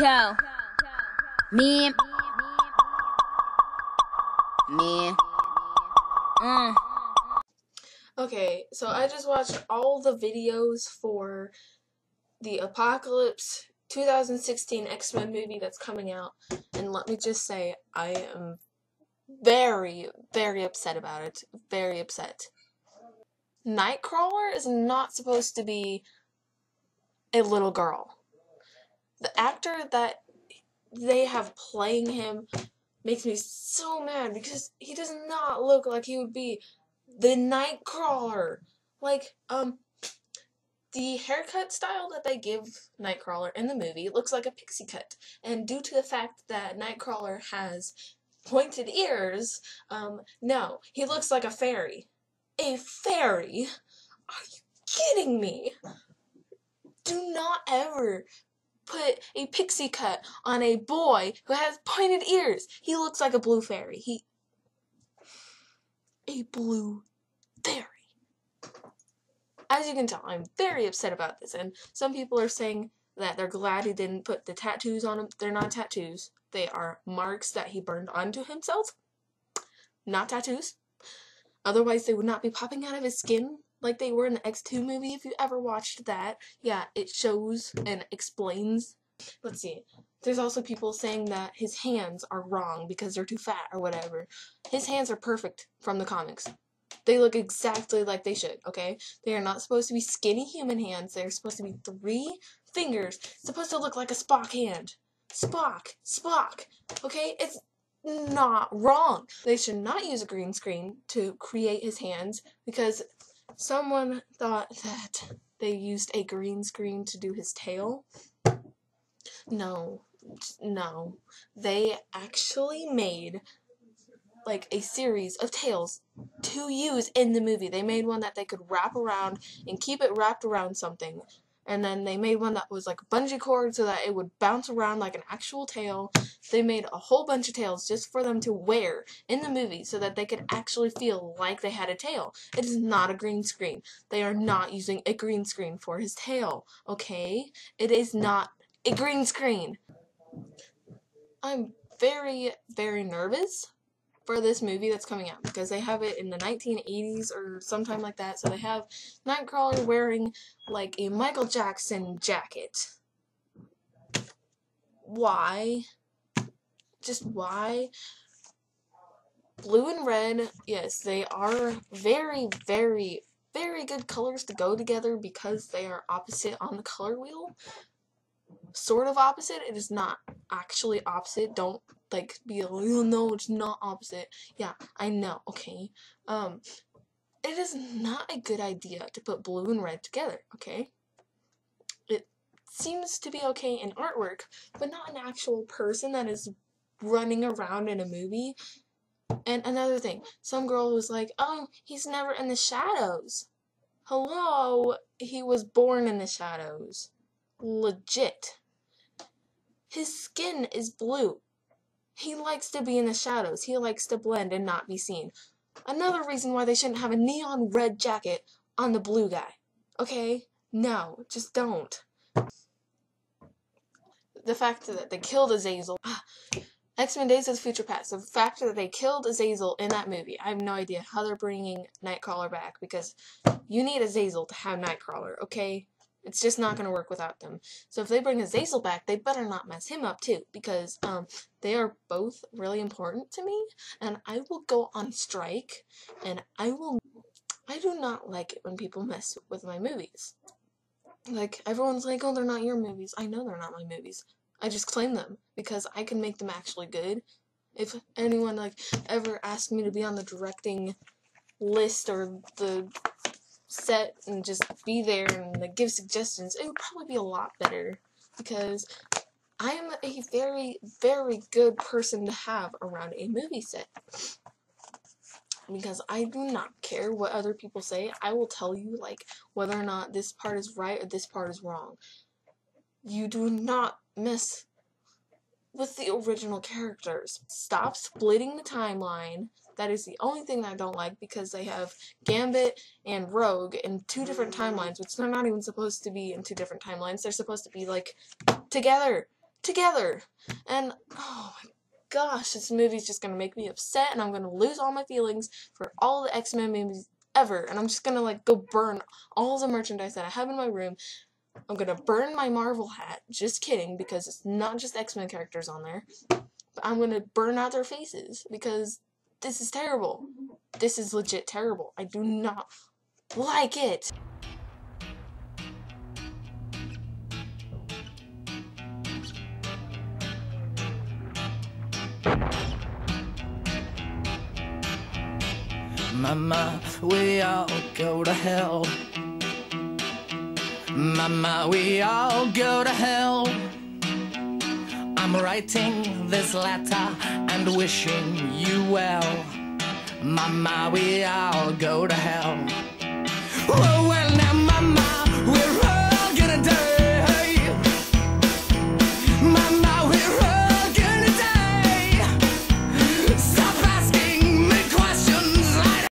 Yo, me, me, Okay, so I just watched all the videos for the Apocalypse 2016 X-Men movie that's coming out, and let me just say, I am very, very upset about it. Very upset. Nightcrawler is not supposed to be a little girl. The actor that they have playing him makes me so mad because he does not look like he would be the Nightcrawler. Like, the haircut style that they give Nightcrawler in the movie looks like a pixie cut. And due to the fact that Nightcrawler has pointed ears, no, he looks like a fairy. A fairy? Are you kidding me? Do not ever put a pixie cut on a boy who has pointed ears. He looks like a blue fairy. A blue fairy. As you can tell, I'm very upset about this, and some people are saying that they're glad he didn't put the tattoos on him. They're not tattoos. They are marks that he burned onto himself. Not tattoos. Otherwise, they would not be popping out of his skin like they were in the X2 movie, if you ever watched that. Yeah, it shows and explains. Let's see. There's also people saying that his hands are wrong because they're too fat or whatever. His hands are perfect from the comics. They look exactly like they should, okay? They are not supposed to be skinny human hands. They're supposed to be 3 fingers. It's supposed to look like a Spock hand. Spock, okay? It's not wrong. They should not use a green screen to create his hands because someone thought that they used a green screen to do his tail. No. They actually made like a series of tails to use in the movie. They made one that they could wrap around and keep it wrapped around something. And then they made one that was like a bungee cord so that it would bounce around like an actual tail. They made a whole bunch of tails just for them to wear in the movie so that they could actually feel like they had a tail. It is not a green screen. They are not using a green screen for his tail, okay? It is not a green screen. I'm very, very nervous for this movie that's coming out because they have it in the 1980s or sometime like that. So they have Nightcrawler wearing like a Michael Jackson jacket. Why? Just why? Blue and red, yes, they are very, very, very good colors to go together because they are opposite on the color wheel. Sort of opposite. It is not actually opposite. Don't like be like, oh no, it's not opposite. Yeah, I know, okay. It is not a good idea to put blue and red together, okay? It seems to be okay in artwork, but not an actual person that is running around in a movie. And another thing, some girl was like, oh, he's never in the shadows. Hello, he was born in the shadows. Legit. His skin is blue. He likes to be in the shadows. He likes to blend and not be seen. Another reason why they shouldn't have a neon red jacket on the blue guy. Okay? No, just don't. The fact that they killed Azazel. X-Men Days of the Future Past. The fact that they killed Azazel in that movie. I have no idea how they're bringing Nightcrawler back because you need Azazel to have Nightcrawler, okay? It's just not going to work without them. So if they bring Azazel back, they better not mess him up too, because they are both really important to me, and I will go on strike, and I do not like it when people mess with my movies. Like, everyone's like, oh, they're not your movies. I know they're not my movies. I just claim them, because I can make them actually good. If anyone, like, ever asked me to be on the directing list or the set and just be there and like, give suggestions, it would probably be a lot better because I am a very, very good person to have around a movie set. Because I do not care what other people say. I will tell you like whether or not this part is right or this part is wrong. You do not mess with the original characters. Stop splitting the timeline. That is the only thing I don't like because they have Gambit and Rogue in 2 different timelines, which they're not even supposed to be in 2 different timelines. They're supposed to be, like, together. together. And oh my gosh, this movie's just gonna make me upset, and I'm gonna lose all my feelings for all the X-Men movies ever, and I'm just gonna like go burn all the merchandise that I have in my room. I'm gonna burn my Marvel hat. Just kidding, because it's not just X-Men characters on there. But I'm gonna burn out their faces because this is terrible. This is legit terrible. I do not like it. Mama, we all go to hell. Mama, we all go to hell. I'm writing this letter and wishing you well. Mama, we all go to hell. Whoa,